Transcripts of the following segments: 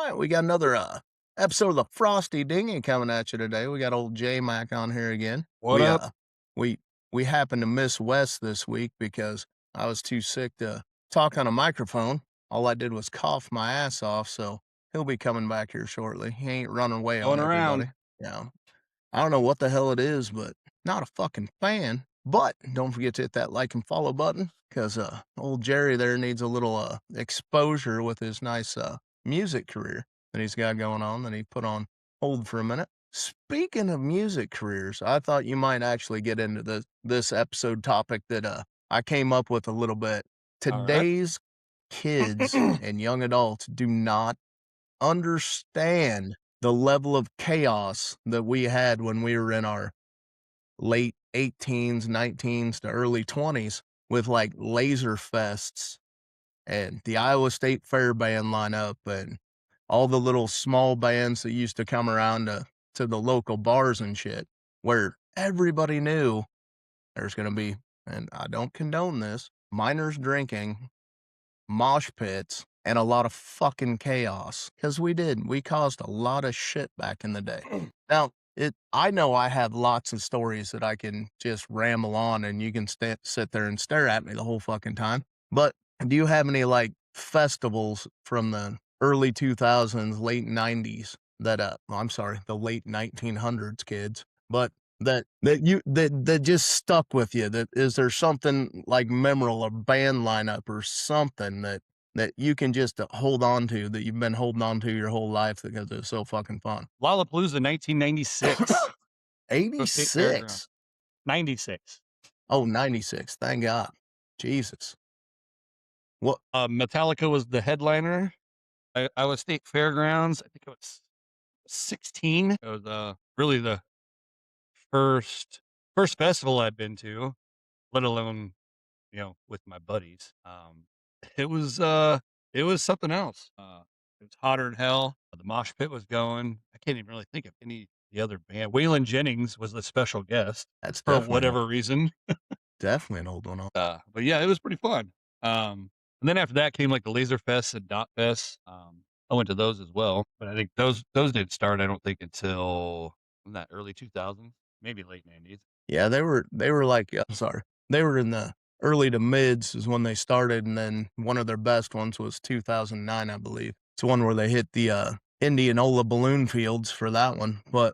right, we got another episode of the Frosty Dinghy coming at you today. We got old J-Mac on here again. What We up? uh we we happened to miss Wes this week because I was too sick to talk on a microphone. All I did was cough my ass off, so he'll be coming back here shortly. He ain't running away Going on everybody. around. Yeah. I don't know what the hell it is, but not a fucking fan. But don't forget to hit that like and follow button because old Jerry there needs a little exposure with his nice music career that he's got going on that he put on hold for a minute. Speaking of music careers, I thought you might actually get into this episode topic that I came up with a little bit. All right. Today's kids and young adults do not understand the level of chaos that we had when we were in our late 18s, 19s to early 20s with like laser fests and the Iowa State Fair band lineup and all the little small bands that used to come around to the local bars and shit, where everybody knew there's going to be, and I don't condone this, minors drinking, mosh pits, and a lot of fucking chaos. Because we did. We caused a lot of shit back in the day. Now, I know I have lots of stories that I can just ramble on and you can sit there and stare at me the whole fucking time. But do you have any like festivals from the early 2000s, late 90s that I'm sorry, the late 1900s kids, but that just stuck with you? That is there something like memorable, a band lineup or something that you can just hold on to that you've been holding on to your whole life because it's so fucking fun? Lollapalooza 1996. The State Fairground. 86. 96. Oh, 96. Thank God. Jesus. What? Metallica was the headliner. Iowa State Fairgrounds. I think I was 16. It was really the first festival I'd been to, let alone, with my buddies. It was it was something else. It was hotter than hell. The mosh pit was going. I can't even really think of any the other band. Waylon Jennings was the special guest That's for whatever reason. definitely an old one. But yeah, it was pretty fun. And then after that came like the Laser Fest and Dot Fest. I went to those as well, but I think those didn't start. I don't think until that early 2000s, maybe late 90s. Yeah, they were like I'm sorry. They were in the early to mids is when they started, and then one of their best ones was 2009, I believe. It's one where they hit the Indianola balloon fields for that one. But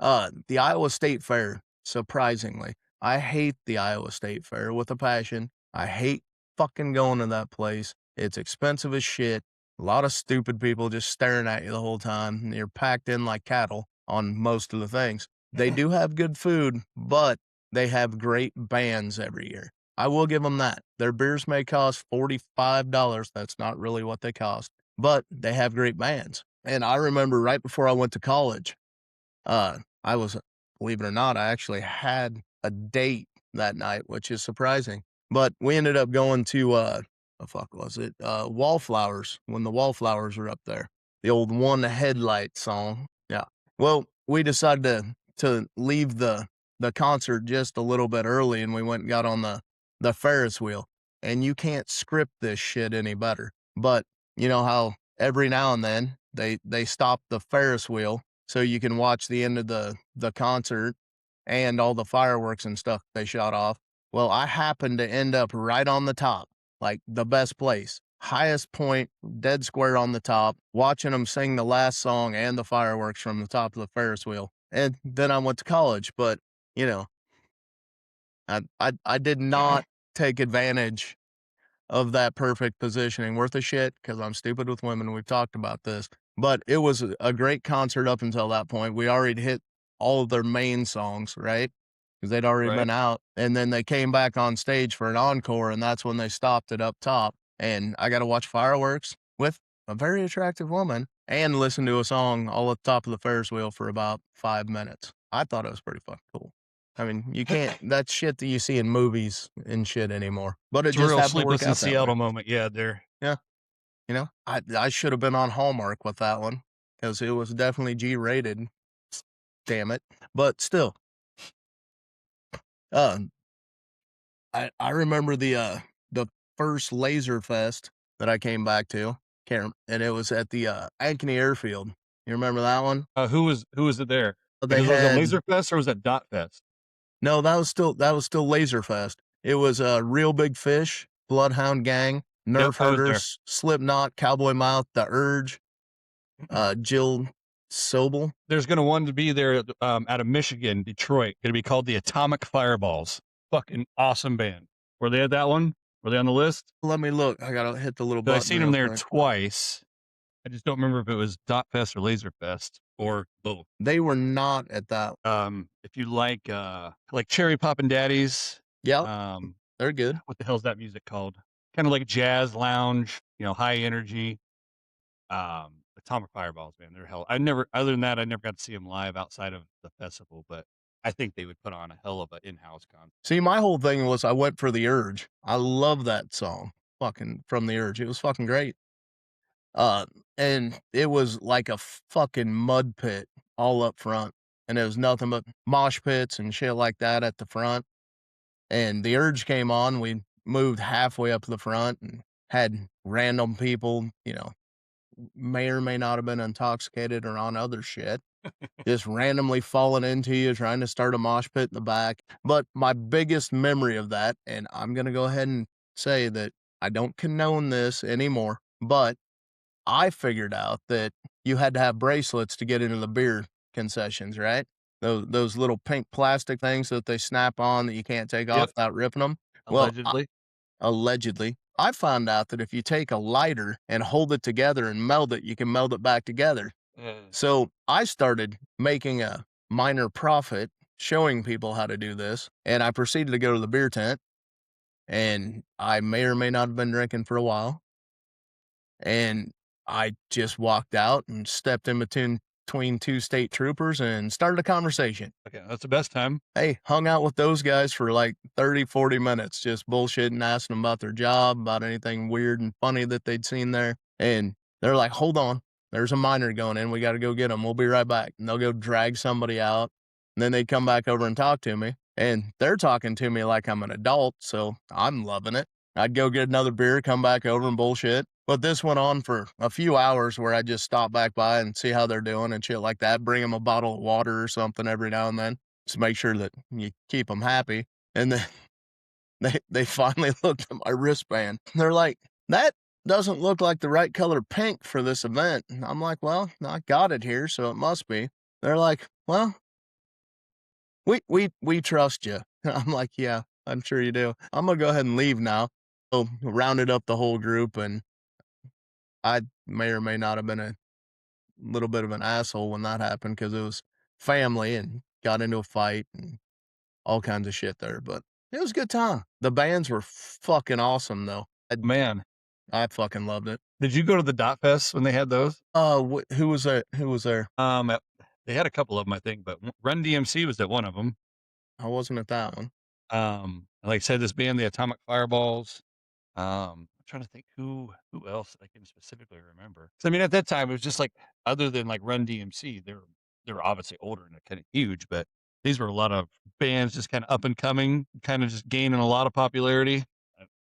the Iowa State Fair, surprisingly. I hate the Iowa State Fair with a passion. I hate fucking going to that place. It's expensive as shit. A lot of stupid people just staring at you the whole time. And you're packed in like cattle on most of the things. They do have good food, but they have great bands every year. I will give them that. Their beers may cost $45. That's not really what they cost, but they have great bands. And I remember right before I went to college, I was, believe it or not, I actually had a date that night, which is surprising. But we ended up going to, the fuck was it? Wallflowers, when the Wallflowers were up there. The old One Headlight song. Yeah. Well, we decided to leave the concert just a little bit early and we went and got on the Ferris wheel. And you can't script this shit any better. But you know how every now and then they stop the Ferris wheel so you can watch the end of the concert and all the fireworks and stuff they shot off. Well, I happened to end up right on the top, like the best place, highest point, dead square on the top, watching them sing the last song and the fireworks from the top of the Ferris wheel. And then I went to college, but you know, I did not take advantage of that perfect positioning. Worth a shit because I'm stupid with women. We've talked about this, but it was a great concert up until that point. We already hit all of their main songs, right? Because they'd already Right. been out. And then they came back on stage for an encore, and that's when they stopped it up top. And I got to watch fireworks with a very attractive woman and listen to a song all at the top of the Ferris wheel for about 5 minutes. I thought it was pretty fucking cool. I mean, you can't, that's shit that you see in movies and shit anymore, but it It's a just real happened to work Sleepless in out that way. Seattle moment. Yeah, there. Yeah. You know, I should have been on Hallmark with that one because it was definitely G-rated. Damn it. But still, uh, I remember the first Laser Fest that I came back to. and it was at the, Ankeny Airfield. You remember that one? Who was it there? They Because was it had Laser Fest or was it Dot Fest? no, that was still Laserfest. It was, Real Big Fish, Bloodhound Gang, Yep, Nerf I was there. Herders, Slipknot, Cowboy Mouth, The Urge, Jill Sobel. There's gonna one to be there out of Michigan, Detroit. Gonna be called the Atomic Fireballs. Fucking awesome band. Were they at that one? Were they on the list? Let me look. I gotta hit the little 'Cause I button seen them real there quick. twice. I just don't remember if it was Dot Fest or Laser Fest or both. They were not at that. If you like Cherry Poppin' Daddies, Yep, um, they're good. what the hell's that music called? Kind of like jazz lounge, high energy. Atomic Fireballs, man, they're hell. Other than that, I never got to see them live outside of the festival, but I think they would put on a hell of an in-house concert. See, my whole thing was I went for The Urge. I love that song, fucking From The Urge. It was fucking great. Uh, and it was like a fucking mud pit all up front, and it was nothing but mosh pits and shit like that at the front. And The Urge came on. We moved halfway up to the front and had random people, may or may not have been intoxicated or on other shit, just randomly falling into you, trying to start a mosh pit in the back. But my biggest memory of that, and I'm going to go ahead and say that I don't condone this anymore, but I figured out that you had to have bracelets to get into the beer concessions, right? Those little pink plastic things that they snap on that you can't take Yep, off without ripping them. Well, allegedly. allegedly, I found out that if you take a lighter and hold it together and meld it, you can meld it back together. So I started making a minor profit showing people how to do this, and I proceeded to go to the beer tent, and I may or may not have been drinking for a while, and I just walked out and stepped in between two state troopers and started a conversation. Okay, that's the best time. Hey, hung out with those guys for like 30, 40 minutes, just bullshitting, asking them about their job, about anything weird and funny that they'd seen there. And they're like, hold on, there's a miner going in. We got to go get him. We'll be right back. And they'll go drag somebody out. And then they'd come back over and talk to me. And they're talking to me like I'm an adult. So I'm loving it. I'd go get another beer, come back over and bullshit. But this went on for a few hours where I just stop back by and see how they're doing and shit like that. Bring them a bottle of water or something every now and then to make sure that you keep them happy. And then they finally looked at my wristband. They're like, that doesn't look like the right color pink for this event. And I'm like, well, I got it here, so it must be. They're like, well, we trust you. I'm like, yeah, I'm sure you do. I'm gonna go ahead and leave now. So rounded up the whole group, and I may or may not have been a little bit of an asshole when that happened because it was family and got into a fight and all kinds of shit there, but it was a good time. The bands were fucking awesome though. Man, I fucking loved it. did you go to the Dot Fest when they had those? Who was there? Who was there? They had a couple of them, I think, but Run DMC was at one of them. I wasn't at that one. Like I said, this band, the Atomic Fireballs. I'm trying to think who else I can specifically remember. 'Cause I mean, at that time, it was just like other than like Run DMC, they're obviously older and kind of huge, but these were a lot of bands just kind of up and coming, kind of just gaining a lot of popularity.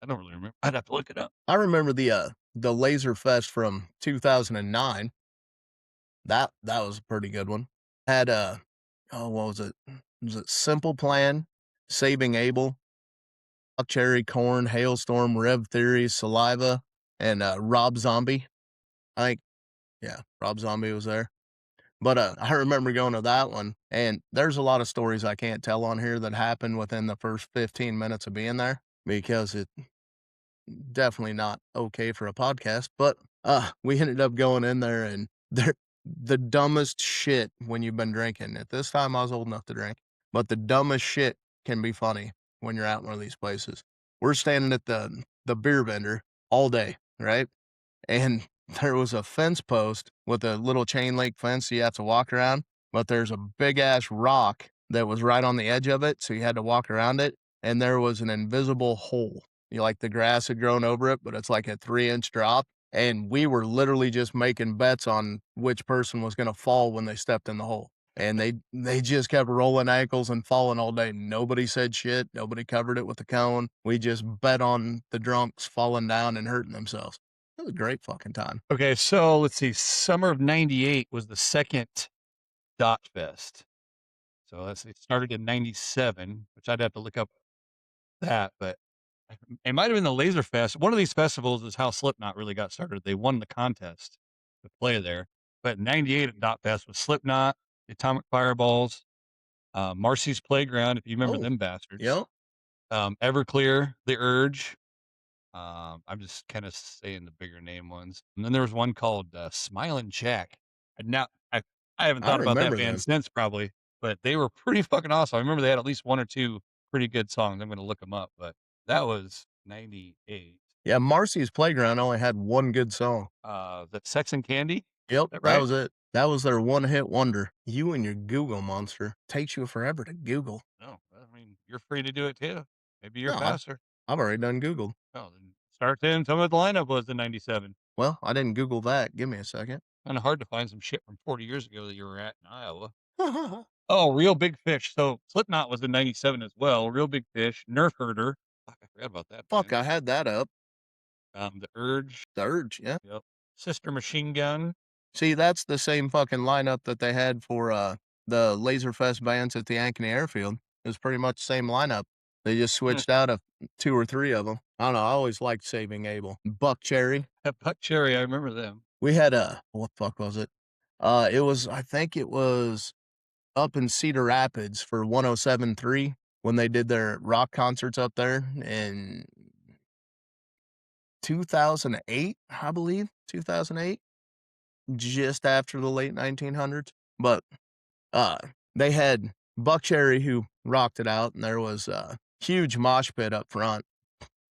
I don't really remember. I'd have to look it up. I remember the Laser Fest from 2009. That was a pretty good one. Had oh, what was it? Was it Simple Plan, Saving Abel, Cherry Corn, Hailstorm, Rev Theory, Saliva, and Rob Zombie. I think, yeah, Rob Zombie was there. But I remember going to that one, and there's a lot of stories I can't tell on here that happened within the first 15 minutes of being there because it definitely not okay for a podcast. But we ended up going in there, and they're the dumbest shit when you've been drinking. At this time, I was old enough to drink, but the dumbest shit can be funny when you're out in one of these places. We're standing at the beer vendor all day, right? And there was a fence post with a little chain link fence so you have to walk around, but there's a big ass rock that was right on the edge of it, so you had to walk around it, and there was an invisible hole. Like the grass had grown over it, but it's like a 3-inch drop, and we were literally just making bets on which person was gonna fall when they stepped in the hole. And they just kept rolling ankles and falling all day. Nobody said shit. Nobody covered it with a cone. We just bet on the drunks falling down and hurting themselves. That was a great fucking time. Okay, so let's see. Summer of '98 was the second Dot Fest. So let's see. It started in '97, which I'd have to look up that, but it might have been the Laser Fest. One of these festivals is how Slipknot really got started. They won the contest to play there. But '98 at Dot Fest was Slipknot, the Atomic Fireballs, Marcy's Playground, if you remember Oh, them bastards, yep. Everclear, The Urge. I'm just kind of saying the bigger name ones. And then there was one called Smilin' Jack. And now I haven't I thought about that remember band them. since probably, but they were pretty fucking awesome. I remember they had at least one or two pretty good songs. I'm gonna look them up, but that was '98. Yeah, Marcy's Playground only had one good song. The Sex and Candy, is Yep, that that right? was it. That was their one-hit wonder. You and your Google monster. Takes you forever to Google. No, I mean you're free to do it too. Maybe you're No, faster. I've already done Googled. Oh, then start then. Tell me what the lineup was in '97. Well, I didn't Google that. Give me a second. Kind of hard to find some shit from 40 years ago that you were at in Iowa. Oh, Real Big Fish. So Slipknot was in '97 as well. Real Big Fish, Nerf Herder. Fuck, I forgot about that Fuck, band. I had that up. The Urge. The Urge, yeah. Yep. Sister Machine Gun. See, that's the same fucking lineup that they had for, the Laserfest bands at the Ankeny Airfield. It was pretty much the same lineup. They just switched out a 2 or 3 of them. I don't know, I always liked Saving Abel. Buck Cherry. Buck Cherry. I remember them. We had a what the fuck was it? It was I think it was up in Cedar Rapids for 107.3 when they did their rock concerts up there in 2008, I believe, 2008, just after the late 1900s. But uh, they had Buck Cherry who rocked it out, and there was a huge mosh pit up front.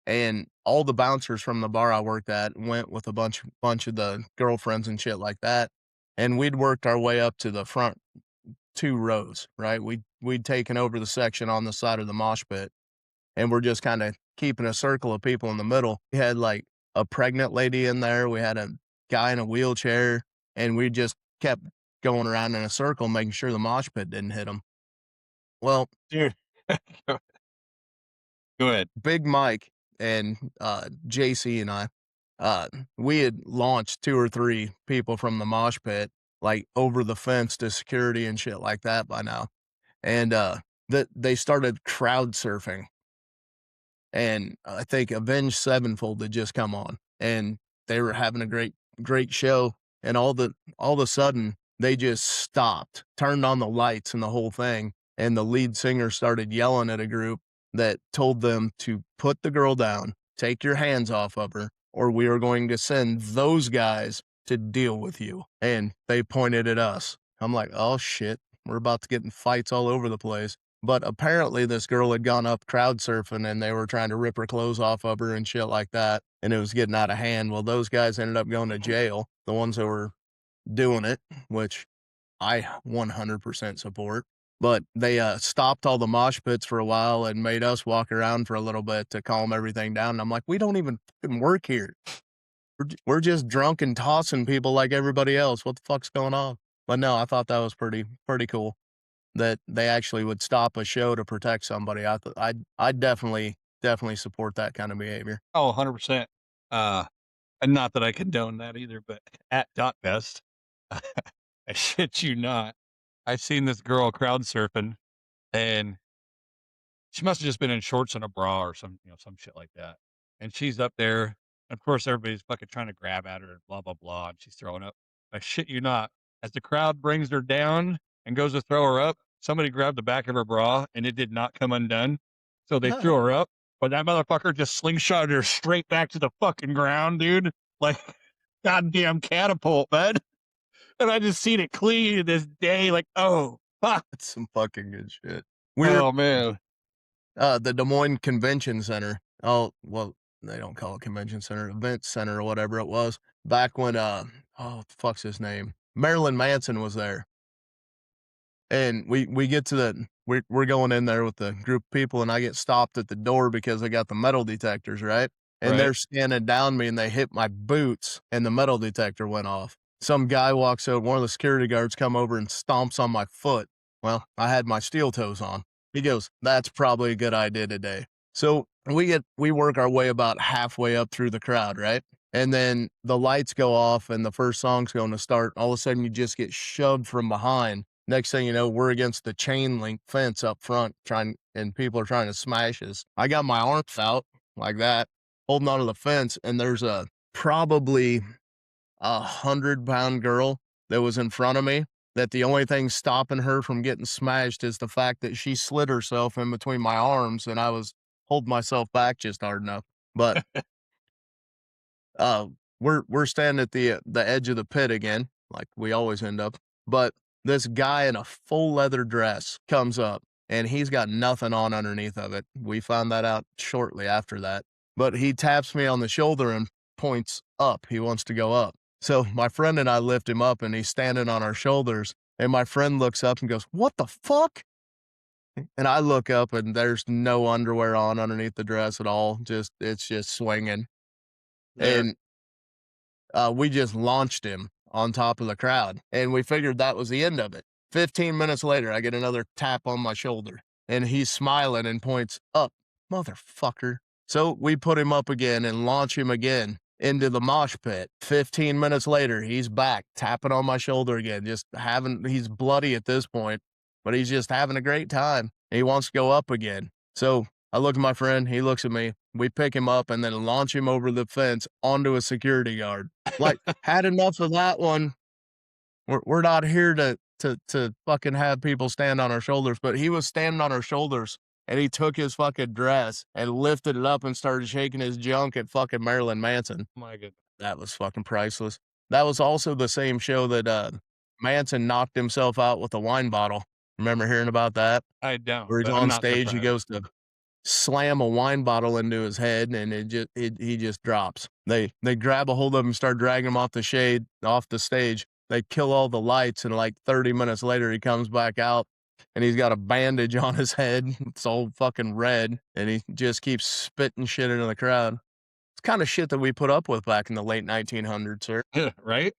And all the bouncers from the bar I worked at went with a bunch of the girlfriends and shit like that. And we'd worked our way up to the front 2 rows, right? We'd taken over the section on the side of the mosh pit, and we're just kinda keeping a circle of people in the middle. We had, like, a pregnant lady in there, we had a guy in a wheelchair, and we just kept going around in a circle making sure the mosh pit didn't hit him. Well, Dude. Go ahead. Big Mike and, JC and I, uh, we had launched 2 or 3 people from the mosh pit, like, over the fence to security and shit like that by now. And they started crowd surfing, and I think Avenged Sevenfold had just come on, and they were having a great show, and all of a sudden they just stopped, turned on the lights and the whole thing, and the lead singer started yelling at a group that told them to put the girl down, take your hands off of her, or we are going to send those guys to deal with you. And they pointed at us. I'm like, oh shit, we're about to get in fights all over the place. But apparently this girl had gone up crowd surfing and they were trying to rip her clothes off of her and shit like that. And it was getting out of hand. Well, those guys ended up going to jail, the ones that were doing it, which I 100% support. But they stopped all the mosh pits for a while and made us walk around for a little bit to calm everything down. And I'm like, we don't even fucking work here. We're just drunk and tossing people like everybody else. What the fuck's going on? But no, I thought that was pretty cool that they actually would stop a show to protect somebody. I definitely support that kind of behavior. Oh, 100%. And not that I condone that either, but at Dot Fest, I shit you not, I seen this girl crowd surfing, and she must have just been in shorts and a bra or some shit like that. And she's up there. Of course, everybody's fucking trying to grab at her and blah, blah, blah. And she's throwing up. I shit you not. As the crowd brings her down and goes to throw her up, somebody grabbed the back of her bra and it did not come undone. So they threw her up, but that motherfucker just slingshotted her straight back to the fucking ground, dude. Like goddamn catapult, man. And I just seen it clean to this day. Like, oh, fuck. That's some fucking good shit. We're Oh, man. the Des Moines Convention Center. Oh, well, they don't call it convention center, event center or whatever it was. Back when oh, what the fuck's his name? Marilyn Manson was there. And we get to the we're going in there with the group of people, and I get stopped at the door because I got the metal detectors, right? And Right. they're scanning down me, and they hit my boots, and the metal detector went off. Some guy walks over, one of the security guards come over and stomps on my foot. Well, I had my steel toes on. He goes, "That's probably a good idea today." So we work our way about halfway up through the crowd, right? and then the lights go off and the first song's going to start. All of a sudden, you just get shoved from behind. Next thing you know, we're against the chain link fence up front, and people are trying to smash us. I got my arms out like that, holding onto the fence, and there's a probably 100-pound girl that was in front of me. That the only thing stopping her from getting smashed is the fact that she slid herself in between my arms, and I was holding myself back just hard enough. But uh, we're standing at the edge of the pit again, like we always end up. But this guy in a full leather dress comes up, and he's got nothing on underneath of it. We found that out shortly after that. But he taps me on the shoulder and points up. He wants to go up. So my friend and I lift him up, and he's standing on our shoulders. And my friend looks up and goes, "What the fuck?" And I look up, and there's no underwear on underneath the dress at all. Just it's just swinging. There. And we just launched him on top of the crowd, and we figured that was the end of it. 15 minutes later, I get another tap on my shoulder, and he's smiling and points up, motherfucker. So we put him up again and launch him again into the mosh pit. 15 minutes later, he's back, tapping on my shoulder again, he's bloody at this point, but he's just having a great time. He wants to go up again. So I look at my friend, he looks at me. We pick him up and then launch him over the fence onto a security guard. Like, had enough of that one. We're not here to fucking have people stand on our shoulders, but he was standing on our shoulders, and he took his fucking dress and lifted it up and started shaking his junk at fucking Marilyn Manson. My goodness. That was fucking priceless. That was also the same show that Manson knocked himself out with a wine bottle. Remember hearing about that? I don't, Where he's but I'm on not stage, he surprised. goes to slam a wine bottle into his head, and he just drops. They grab a hold of him, start dragging him off the stage. They kill all the lights, and like 30 minutes later, he comes back out, and he's got a bandage on his head. It's all fucking red, and he just keeps spitting shit into the crowd. It's kind of shit that we put up with back in the late 1900s, sir. Right?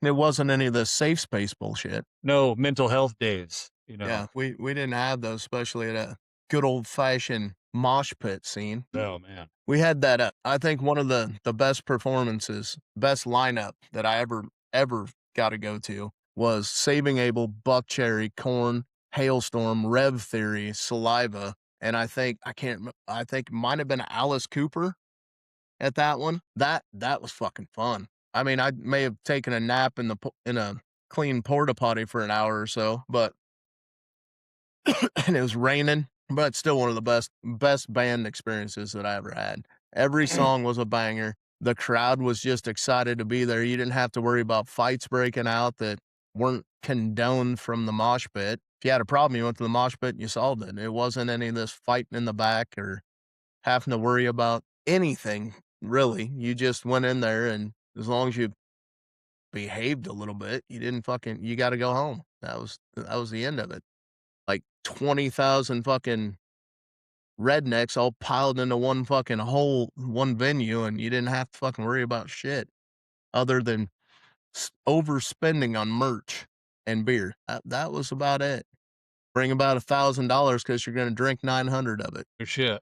It wasn't any of the safe space bullshit. No mental health days, you know. Yeah, we didn't have those, especially at a good old fashioned mosh pit scene. Oh man. We had that, I think one of the best performances, best lineup that I ever got to go to was Saving Abel, Buck Cherry, Corn, Hailstorm, Rev Theory, Saliva, and I can't I think it might have been Alice Cooper at that one. That was fucking fun. I mean, I may have taken a nap in a clean porta potty for an hour or so, but and it was raining, but it's still one of the best band experiences that I ever had. Every song was a banger. The crowd was just excited to be there. You didn't have to worry about fights breaking out that weren't condoned from the mosh pit. If you had a problem, you went to the mosh pit and you solved it. It wasn't any of this fighting in the back or having to worry about anything, really. You just went in there, and as long as you behaved a little bit, you got to go home. That was the end of it. Like 20,000 fucking rednecks all piled into one fucking hole, one venue, and you didn't have to fucking worry about shit other than overspending on merch and beer. That was about it. Bring about $1,000 because you're going to drink 900 of it. Oh, shit.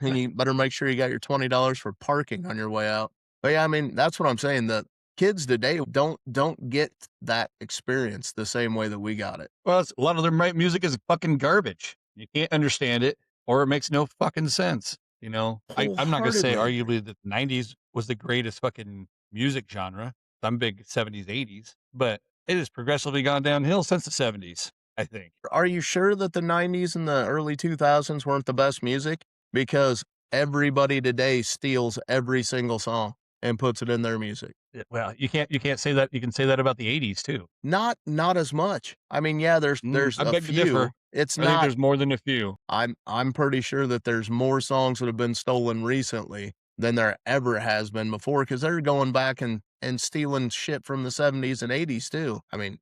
And you better make sure you got your $20 for parking on your way out. But yeah, I mean, that's what I'm saying. The kids today don't get that experience the same way that we got it. Well, a lot of their music is fucking garbage. You can't understand it, or it makes no fucking sense. You know, I'm not gonna say Wholeheartedly agree. arguably that the '90s was the greatest fucking music genre. I'm big '70s, '80s, but it has progressively gone downhill since the '70s. I think. Are you sure that the 90s and the early 2000s weren't the best music? Because everybody today steals every single song and puts it in their music. Well, you can't say that. You can say that about the '80s too. Not as much. I mean, yeah, there's I a beg to few. differ. It's I think not there's more than a few. I'm pretty sure that there's more songs that have been stolen recently than there ever has been before, because they're going back and stealing shit from the 70s and 80s too. I mean,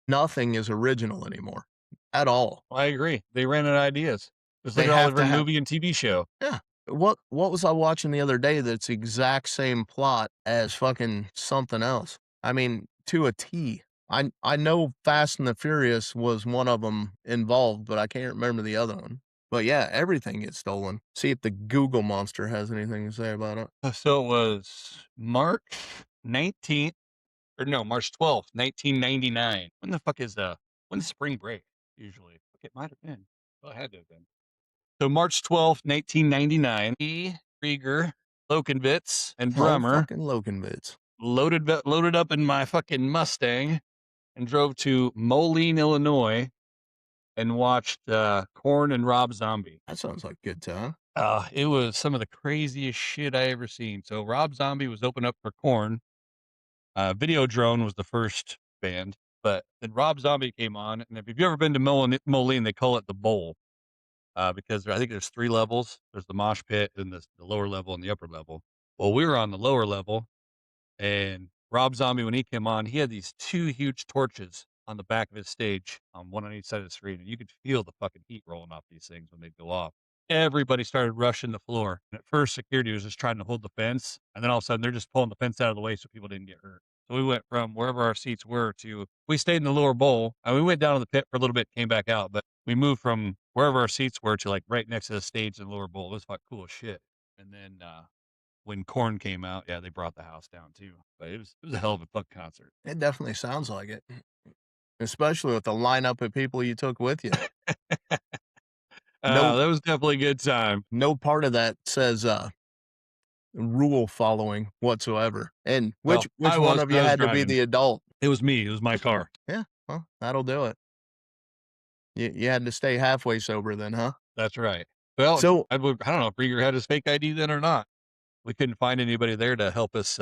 nothing is original anymore at all. I agree. They ran out of ideas. Just look They at all have every to have movie and TV show. yeah. What was I watching the other day that's the exact same plot as fucking something else? I mean, to a T. I know Fast and the Furious was one of them involved, but I can't remember the other one. But yeah, everything gets stolen. See if the Google monster has anything to say about it. So it was March 19th, or no, March 12th, 1999. When the fuck is when's spring break usually? Fuck, it might have been. Well, it had to have been. So March 12th, 1999, E. Rieger, Lokenvitz, and Oh, drummer fucking Loganvids. loaded up in my fucking Mustang and drove to Moline, Illinois, and watched Korn and Rob Zombie. That sounds like a good time. It was some of the craziest shit I ever seen. So Rob Zombie was open up for Korn. Videodrone was the first band, but then Rob Zombie came on. And if you've ever been to Moline, they call it the Bowl, because I think there's 3 levels. There's the mosh pit, and the lower level, and the upper level. Well, we were on the lower level, and Rob Zombie, when he came on, he had these 2 huge torches on the back of his stage, one on each side of the screen, and you could feel the fucking heat rolling off these things when they'd go off. Everybody started rushing the floor. And at first, security was just trying to hold the fence, and then all of a sudden, they're just pulling the fence out of the way so people didn't get hurt. So we went from wherever our seats were to we stayed in the lower bowl, and we went down to the pit for a little bit, came back out, but we moved from wherever our seats were to like right next to the stage in the lower bowl. It was like cool as shit. And then when Korn came out, yeah, they brought the house down too. But it was a hell of a fuck concert. It definitely sounds like it, especially with the lineup of people you took with you. No, That was definitely a good time. no part of that says rule following whatsoever. And Well, which one of you I was had to be driving. the adult? It was me. It was my car. Yeah, well, that'll do it. You had to stay halfway sober then, huh? That's right. Well, So I don't know if Rieger had his fake ID then or not. We couldn't find anybody there to help us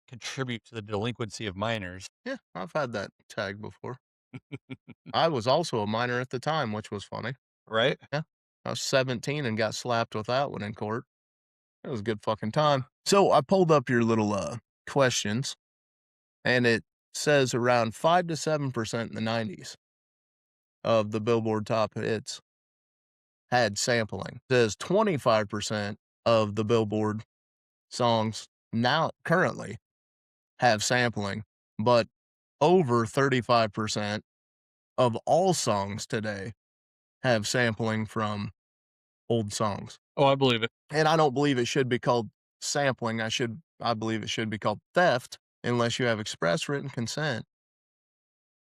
contribute to the delinquency of minors. yeah, I've had that tag before. I was also a minor at the time, which was funny. Right? Yeah, I was 17 and got slapped with that one in court. It was a good fucking time. So I pulled up your little questions, and it says around 5 to 7% in the 90s of the Billboard top hits had sampling. It says 25% of the Billboard songs now currently have sampling, but over 35% of all songs today have sampling from old songs. Oh, I believe it. And I don't believe it should be called sampling. I believe it should be called theft unless you have express written consent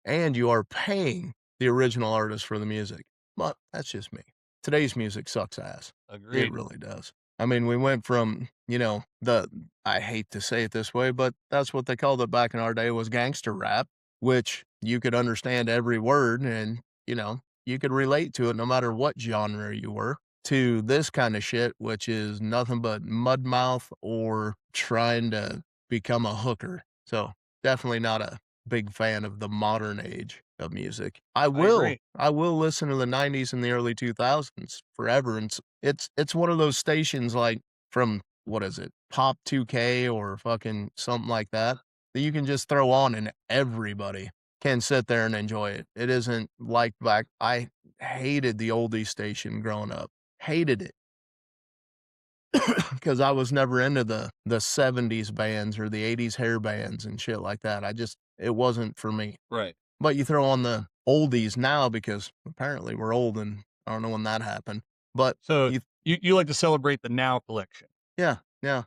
and you are paying the original artist for the music. But that's just me. Today's music sucks ass. It Agreed. really does. I mean, we went from, I hate to say it this way, but that's what they called it back in our day was gangster rap, which you could understand every word and, you could relate to it no matter what genre you were, to this kind of shit, which is nothing but mud mouth or trying to become a hooker. So definitely not a big fan of the modern age of music. I I will agree. I will listen to the 90s and the early 2000s forever, and it's one of those stations, like, from what is it, Pop 2K or fucking something like that, that you can just throw on and everybody can sit there and enjoy it. It isn't like back I hated the oldies station growing up. Hated it. Because I was never into the '70s bands or the '80s hair bands and shit like that. It wasn't for me. Right. But you throw on the oldies now because apparently we're old and I don't know when that happened. But So you you like to celebrate the Now collection. yeah, yeah.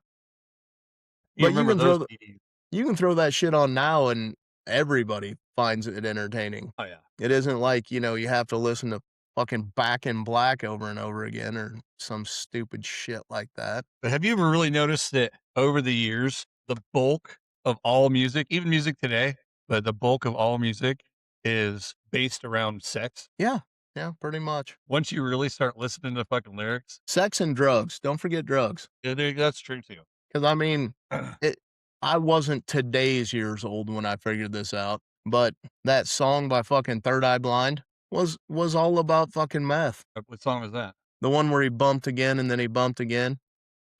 You But remember those CDs. you can throw that shit on now and everybody finds it entertaining. Oh, yeah. It isn't like, you have to listen to fucking Back in Black over and over again or some stupid shit like that. But have you ever really noticed that over the years, the bulk of all music, even music today, but the bulk of all music is based around sex? Yeah, yeah, pretty much. Once you really start listening to fucking lyrics, Sex and drugs. Don't forget drugs. yeah, that's true too. 'Cause I mean, it I wasn't today's years old when I figured this out, but that song by fucking Third Eye Blind was all about fucking meth. What song was that? The one where he bumped again and then he bumped again.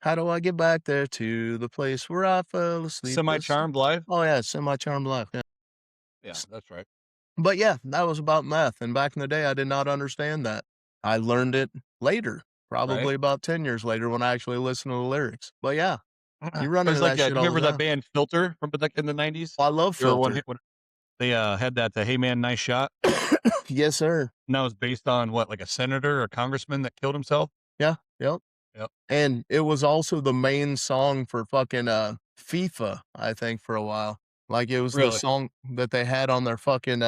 How do I get back there to the place where I fell asleep Semi this Charmed Life? Oh, yeah, Semi-Charmed Life, yeah. Yeah, that's right. But yeah, that was about meth, and back in the day, I did not understand that. I learned it later, Right. probably about 10 years later when I actually listened to the lyrics. But yeah, you run into It's like, that do shit you all remember the that time. band Filter from back in the 90s? I love They were one Filter. hit. They had that Hey Man, Nice Shot. Yes, sir. And that was based on what, like a senator or congressman that killed himself? Yeah, yep. Yep. And it was also the main song for fucking, FIFA, I think, for a while. Like, it was the Really? song that they had on their fucking,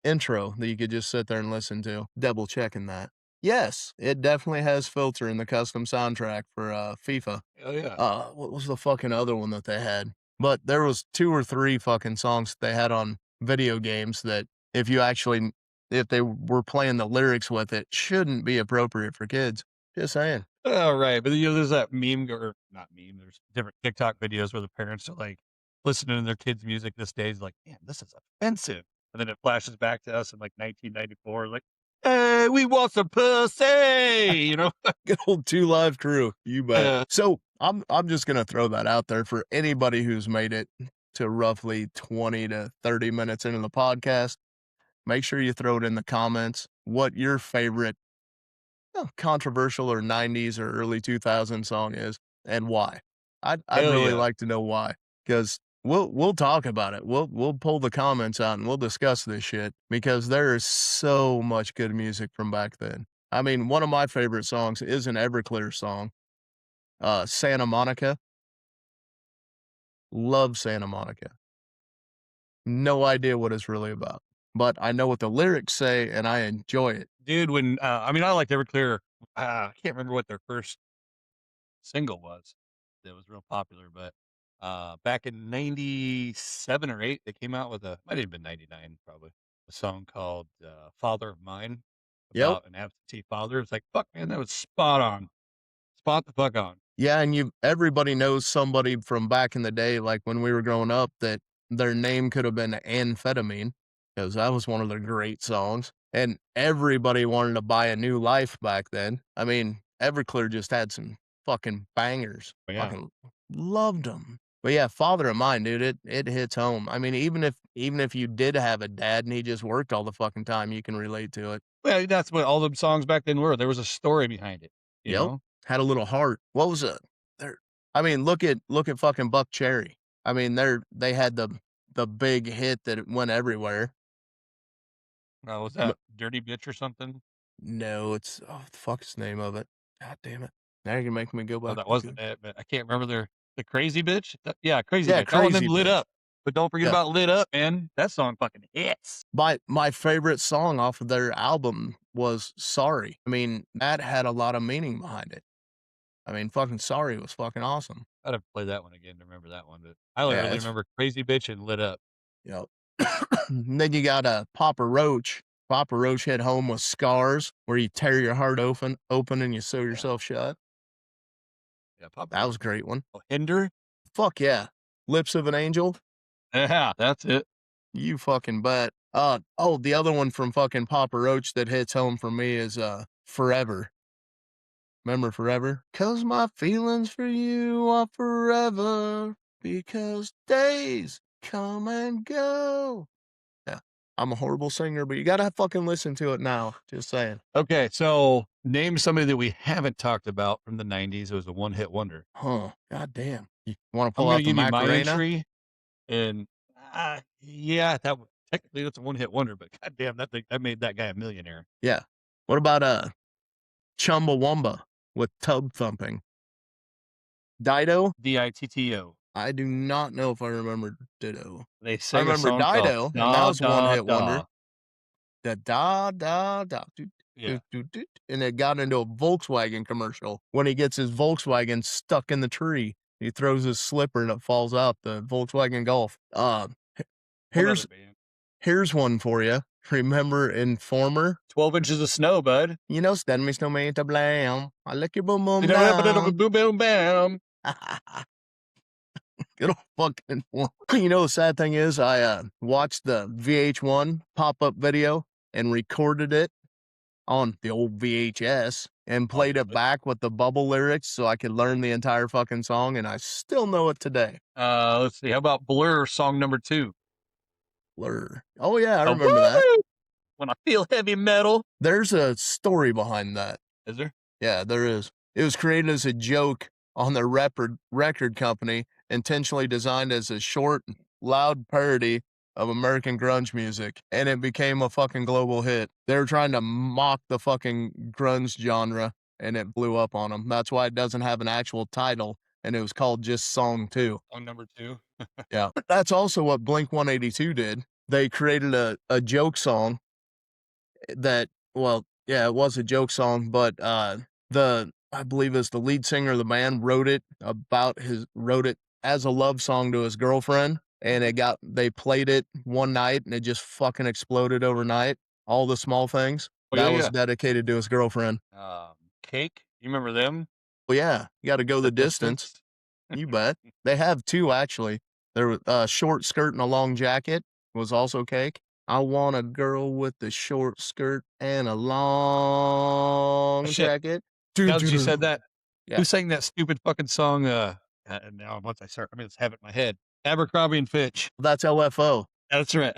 intro that you could just sit there and listen to. Double checking that. Yes, it definitely has Filter in the custom soundtrack for, FIFA. Oh, yeah. What was the fucking other one that they had? But there was 2 or 3 fucking songs that they had on video games that if you actually if they were playing the lyrics with it, shouldn't be appropriate for kids. Just saying. Oh, right. But you know, there's that meme or not meme. There's different TikTok videos where the parents are like listening to their kids' music this day. Is like, man, this is offensive. And then it flashes back to us in like 1994, like, hey, we want some pussy, you know? Good old Two Live Crew, you bet. Uh, So I'm just gonna throw that out there for anybody who's made it to roughly 20 to 30 minutes into the podcast. Make sure you throw it in the comments what your favorite controversial or 90s or early 2000s song is and why. I'd hell really yeah. like to know why because we'll talk about it. We'll pull the comments out and we'll discuss this shit because there is so much good music from back then. I mean, one of my favorite songs is an Everclear song, Santa Monica. Love Santa Monica. No idea what it's really about, but I know what the lyrics say and I enjoy it. Dude, when, I mean, I liked Everclear. I can't remember what their first single was that was real popular, but back in 97 or 8, they came out with a, might have been 99 probably, a song called Father of Mine Yep. about an absentee father. It's like, fuck, man, that was spot on. Spot the fuck on. Yeah, and everybody knows somebody from back in the day, like when we were growing up, that their name could have been Amphetamine, because that was one of their great songs. And everybody wanted to buy a new life back then. I mean, Everclear just had some fucking bangers. But yeah. Fucking loved them. But yeah, Father of Mine, dude, it hits home. I mean, even if you did have a dad and he just worked all the fucking time, you can relate to it. Well, that's what all the songs back then were. There was a story behind it, you Yep. know? Had a little heart. What was it? There I mean, look at fucking Buck Cherry. I mean, they had the big hit that it went everywhere. Was M that Dirty Bitch or something? No, it's what the fuck's the name of it? God damn it. Now you're making me go Oh, back that to wasn't it, but I can't remember the Crazy Bitch? Yeah, Crazy Yeah, Bitch. Oh, and then Crazy Lit Bitch. Up. But don't forget Yeah. about Lit Up, man. That song fucking hits. My favorite song off of their album was Sorry. I mean, that had a lot of meaning behind it. I mean, fucking Sorry was fucking awesome. I'd have to play that one again to remember that one, but I only Yeah, really it's remember Crazy Bitch and Lit Up. Yep. Then you got Papa Roach. Papa Roach hit home with Scars, where you tear your heart open and you sew Yeah. yourself shut. Yeah, Papa That Roach was a was great one. oh, Hinder? Fuck yeah. Lips of an Angel? Yeah, that's it. You fucking bet. Oh, the other one from fucking Papa Roach that hits home for me is Forever. Remember Forever? 'Cause my feelings for you are forever because days come and go. Yeah. I'm a horrible singer, but you gotta fucking listen to it now. Just saying. Okay, so name somebody that we haven't talked about from the 90s. It was a one-hit wonder. Huh. God damn. You wanna I'm pull gonna out the give you my Macarena? entry, and, yeah, technically, that's a one-hit wonder, but goddamn, that made that guy a millionaire. Yeah. What about, Chumbawamba with Tub Thumping? Dido? Ditto. I do not know if I remember Ditto. They I sang a remember song called Dido, and that Da was a Da one-hit Da. wonder. Da da da da doot, Yeah. doot, doot, doot, and it got into a Volkswagen commercial when he gets his Volkswagen stuck in the tree. He throws his slipper and it falls out, the Volkswagen Golf. What other Here's band? here's one for you. Remember Informer? 12 Inches of Snow, bud. You know, stand me snow me to blame. I lick your boom boom down. Boom, boom, bam. Good old fucking Informer. You know, the sad thing is, I watched the VH1 pop up video and recorded it on the old VHS and Oh, played it really? back with the bubble lyrics so I could learn the entire fucking song, and I still know it today. Let's see. How about Blur, song number 2? Blur. Oh, yeah, I Oh, remember that. woo! When I feel heavy metal. There's a story behind that. Is there? Yeah, there is. It was created as a joke on their record company, intentionally designed as a short, loud parody of American grunge music, and it became a fucking global hit. They were trying to mock the fucking grunge genre, and it blew up on them. That's why it doesn't have an actual title, and it was called just Song 2. Song number 2. Yeah. That's also what Blink 182 did. They created a joke song that, well, yeah, it was a joke song, but the I believe it's the lead singer of the band wrote it as a love song to his girlfriend, and they played it one night and it just fucking exploded overnight. All the small things. Oh, That yeah, was yeah. dedicated to his girlfriend. Cake, you remember them? Well, yeah, you got to go The the distance. Distance? You bet. They have two actually. There was a short skirt and a long jacket was also Cake. I want a girl with a short skirt and a Oh, long shit. jacket. Now that you said Doo-doo-doo. that, Yeah, who sang that stupid fucking song, and now once I just have it in my head. Abercrombie& and Fitch. that's LFO. That's right,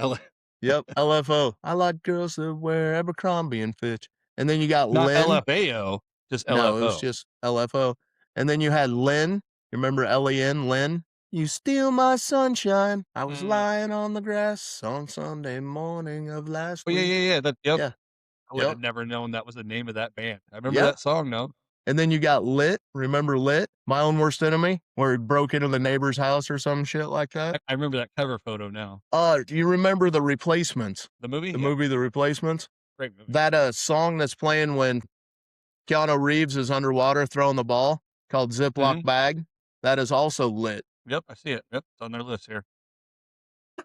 Yep, LFO. I like girls that wear Abercrombie and Fitch. And then you got not Lynn. LFAO, just No, it was LFO. just LFO. And then you had Lynn. You remember Len? Lynn? You steal my sunshine. I was Mm. lying on the grass on Sunday morning of last Oh, yeah, week. yeah, yeah, yep. Yeah, I would yep, have never known that was the name of that band. I remember yep. that song, though. And then you got Lit. Remember Lit? My Own Worst Enemy, where he broke into the neighbor's house or some shit like that. I remember that cover photo now. Do you remember The Replacements? The movie? The Yeah, movie The Replacements? great movie. That song that's playing when Keanu Reeves is underwater throwing the ball called Ziploc Mhm. Bag. That is also Lit. Yep, I see it. Yep, it's on their list here.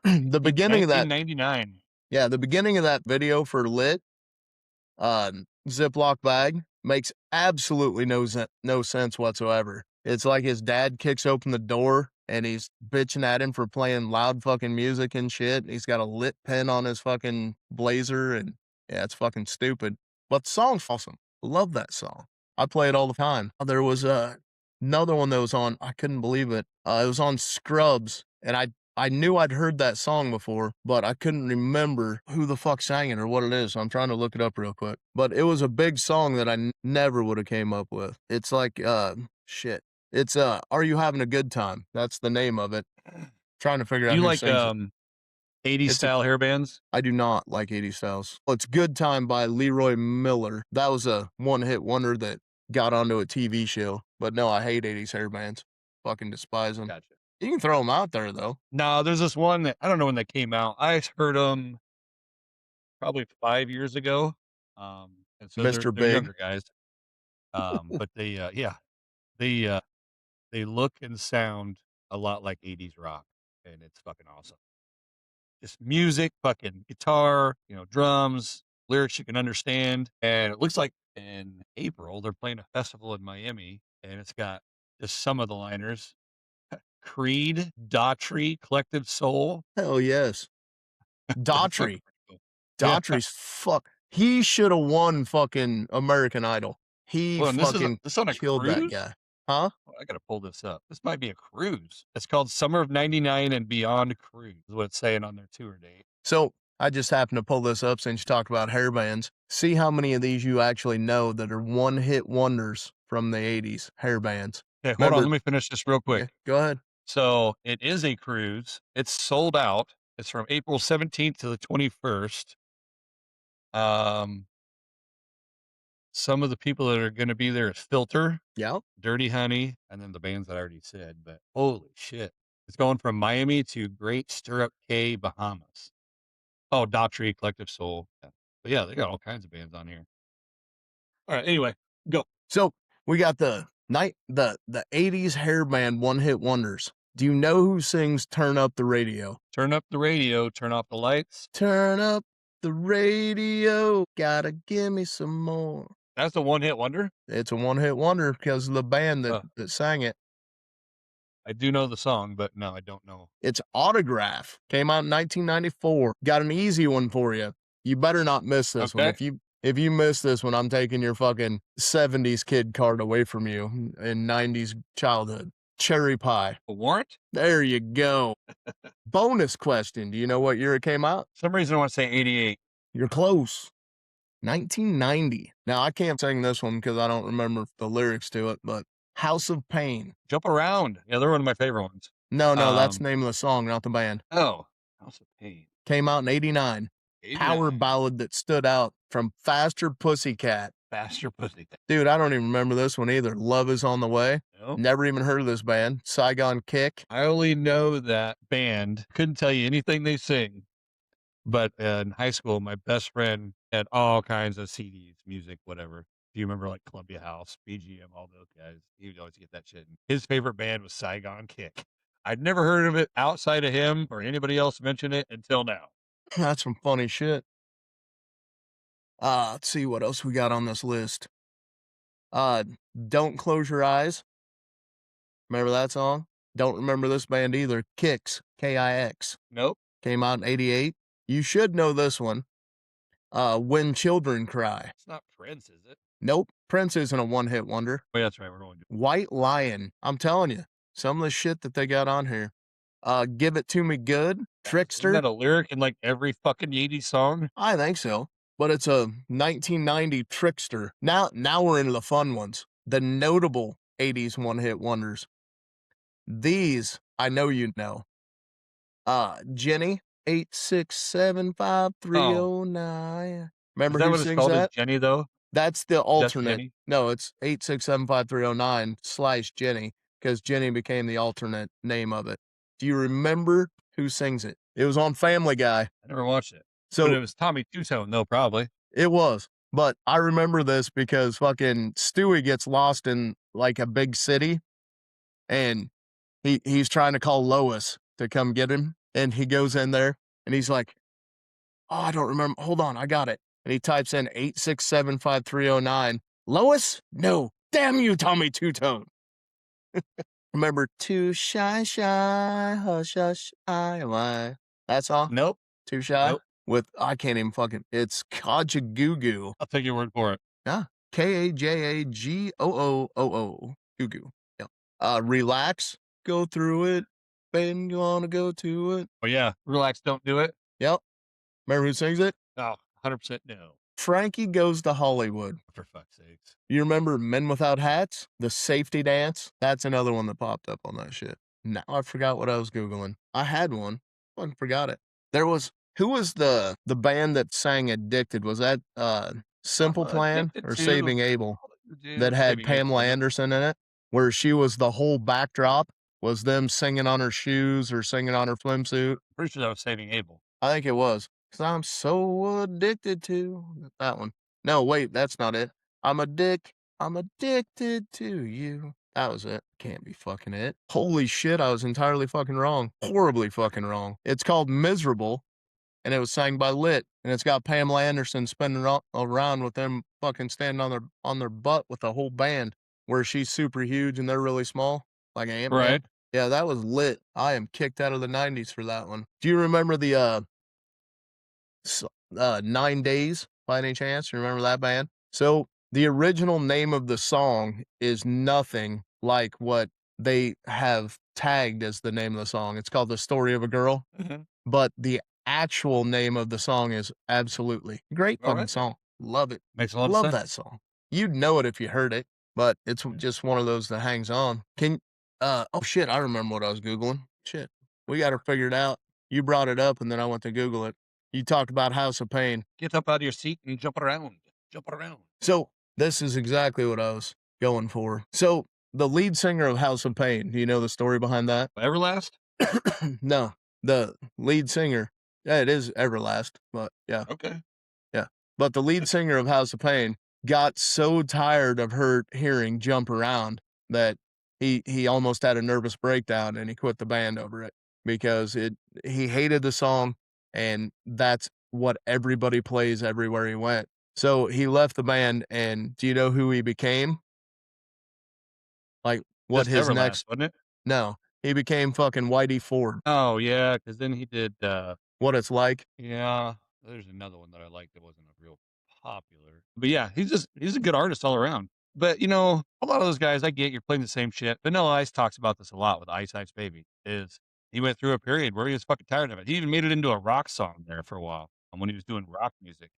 The beginning of that, 1999. yeah, the beginning of that video for Lit, Ziploc Bag makes absolutely no sense whatsoever. It's like his dad kicks open the door and he's bitching at him for playing loud fucking music and shit. He's got a lit pen on his fucking blazer, and yeah, it's fucking stupid. But the song's awesome. Love that song. I play it all the time. There was another one that was on. I couldn't believe it. It was on Scrubs, and I knew I'd heard that song before, but I couldn't remember who the fuck sang it or what it is. So I'm trying to look it up real quick. But it was a big song that I never would have came up with. It's like shit. It's Are You Having a Good Time? That's the name of it. Trying to figure Do out you who like, sings it. 80s It's a style hair bands? I do not like 80s styles. Well, it's Good Time by Leroy Miller. That was a one-hit wonder that got onto a TV show. But no, I hate 80s hair bands. Fucking despise them. Gotcha. You can throw them out there though. No, there's this one that I don't know when they came out. I heard them probably 5 years ago. And so Mr. they're Big. younger guys. But yeah, they, uh, they look and sound a lot like 80s rock, and it's fucking awesome. Just music, fucking guitar, drums, lyrics you can understand. And it looks like in April, they're playing a festival in Miami, and it's got just some of the liners. Creed, Daughtry, Collective Soul. Hell yes. They're fucking Daughtry. pretty cool. Yeah. Daughtry's fuck. He should have won fucking American Idol. He Well, and fucking this on a killed that cruise? guy. Huh? Oh, I gotta pull this up. This might be a cruise. It's called Summer of '99 and Beyond Cruise, is what it's saying on their tour date. So I just happened to pull this up since you talked about hair bands. See how many of these you actually know that are one hit wonders from the 80s hair bands. Okay, hold on. Remember, Let me finish this real quick. yeah, go ahead. So it is a cruise. It's sold out. It's from April 17th to the 21st. Um, some of the people that are going to be there is Filter, Yeah. Dirty Honey, and then the bands that I already said. But holy shit, it's going from Miami to Great Stirrup Cay, Bahamas. Oh, Daughtry, Collective Soul. Yeah. But yeah, they got all kinds of bands on here. All right. Anyway, go. So we got the 80s hair band one hit wonders. Do you know who sings Turn Up the Radio? Turn up the radio. Turn off the lights. Turn up the radio. Gotta give me some more. That's a one-hit wonder. It's a one hit wonder because of the band that sang it. I do know the song, but no, I don't know. It's Autograph. Came out in 1994. Got an easy one for you. You better not miss this one. Okay. If you miss this one, I'm taking your fucking 70s kid card away from you in 90s childhood. Cherry Pie. A warrant? There you go. Bonus question. Do you know what year it came out? For some reason I want to say 88. You're close. 1990. Now, I can't sing this one because I don't remember the lyrics to it, but House of Pain. Jump Around. Yeah, they're one of my favorite ones. No, that's the name of the song, not the band. Oh, House of Pain. Came out in '89. Power 89. ballad that stood out from Faster Pussycat. Faster Pussy. Dude, I don't even remember this one either. Love is on the way. Nope. Never even heard of this band. Saigon Kick. I only know that band. Couldn't tell you anything they sing. But in high school, my best friend had all kinds of CDs, music, whatever. If you remember, like Columbia House, BGM, all those guys, he would always get that shit. And his favorite band was Saigon Kick. I'd never heard of it outside of him or anybody else mention it until now. That's some funny shit. Let's see what else we got on this list. Uh, Don't Close Your Eyes. Remember that song? Don't remember this band either. Kix, Kix. Nope. Came out in '88. You should know this one. When Children Cry. It's not Prince, is it? Nope. Prince isn't a one-hit wonder. Oh, yeah, that's right. We're going to. White Lion. I'm telling you, some of the shit that they got on here. Give It To Me Good. Isn't Trickster. that a lyric in like every fucking 80s song? I think so. But it's a 1990 Trickster. Now we're into the fun ones. The notable 80s one-hit wonders. These I know you know. Jenny, 8675309. Remember Is that who what it's sings called? Is that? Jenny, though? That's the Just alternate. Jenny? No, it's 8675309/Jenny, because Jenny became the alternate name of it. Do you remember who sings it? It was on Family Guy. I never watched it. But So it was Tommy Two-Tone, though, probably. it was. But I remember this because fucking Stewie gets lost in like a big city, and he's trying to call Lois to come get him. And he goes in there and he's like, "Oh, I don't remember. Hold on, I got it." And he types in 8675309. Lois? No. Damn you, Tommy Two-Tone. Remember Too Shy Shy, Hush Hush, I. That song? Nope. Too Shy? Nope. With, I can't even fucking, it's Kajagoogoo. I'll take your word for it. Yeah. Kajagoo. Goo goo. Yep. Relax. Go through it. Ben, you wanna go to it? Oh, yeah. Relax, don't do it. Yep. Remember who sings it? Oh, 100% no. Frankie Goes to Hollywood. For fuck's sakes. You remember Men Without Hats? The Safety Dance? That's another one that popped up on that shit. Now I forgot what I was Googling. I had one. I forgot it. There was, who was the band that sang Addicted? Was that Simple Plan Addicted or to Saving Abel? That Dude, had Saving Abel, Pamela yeah. Anderson in it, where she was the whole backdrop was them singing on her shoes or singing on her swimsuit. Pretty sure that was Saving Abel. I think it was. 'Cause I'm so addicted to that one. No, wait, that's not it. I'm addicted to you. That was it. Can't be fucking it. Holy shit, I was entirely fucking wrong. Horribly fucking wrong. It's called Miserable, and it was sang by Lit, and it's got Pamela Anderson spinning around with them fucking standing on their butt with the whole band, where she's super huge and they're really small, like Ant-Man. Right. Yeah, that was Lit. I am kicked out of the 90s for that one. Do you remember the 9 Days by any chance? You remember that band? So the original name of the song is nothing like what they have tagged as the name of the song. It's called The Story of a Girl, Mhm. but the actual name of the song is Absolutely. Great All fucking right. song. Love it. Makes a lot of Love sense. that song. You'd know it if you heard it, but it's Yeah. just one of those that hangs on. Oh shit, I remember what I was Googling. Shit. We got her figured out. You brought it up and then I went to Google it. You talked about House of Pain. Get up out of your seat and jump around. Jump around. So this is exactly what I was going for. So the lead singer of House of Pain, do you know the story behind that? Everlast? No, the lead singer. Yeah, it is Everlast, but yeah. Okay. Yeah. But the lead singer of House of Pain got so tired of her hearing Jump Around that he almost had a nervous breakdown and he quit the band over it because he hated the song and that's what everybody plays everywhere he went. So he left the band, and do you know who he became? Like what Just his Everlast, next wasn't it? No, he became fucking Whitey Ford. Oh, yeah, because then he did, What It's Like. yeah, there's another one that I liked that wasn't a real popular. But yeah, he's a good artist all around. But, you know, a lot of those guys, I get you're playing the same shit. Vanilla Ice talks about this a lot with Ice Ice Baby, is he went through a period where he was fucking tired of it. He even made it into a rock song there for a while, when he was doing rock music.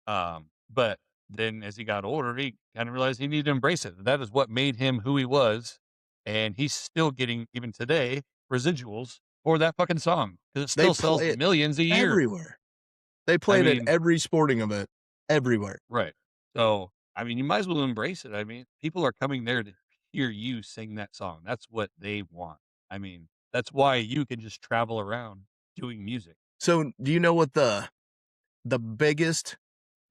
But then as he got older, he kind of realized he needed to embrace it. That is what made him who he was. And he's still getting, even today, residuals for that fucking song because it They still sells play it millions a year. everywhere. They I played at mean, every sporting event, everywhere. right. So, I mean, you might as well embrace it. I mean, people are coming there to hear you sing that song. That's what they want. I mean, that's why you can just travel around doing music. So, do you know what the biggest,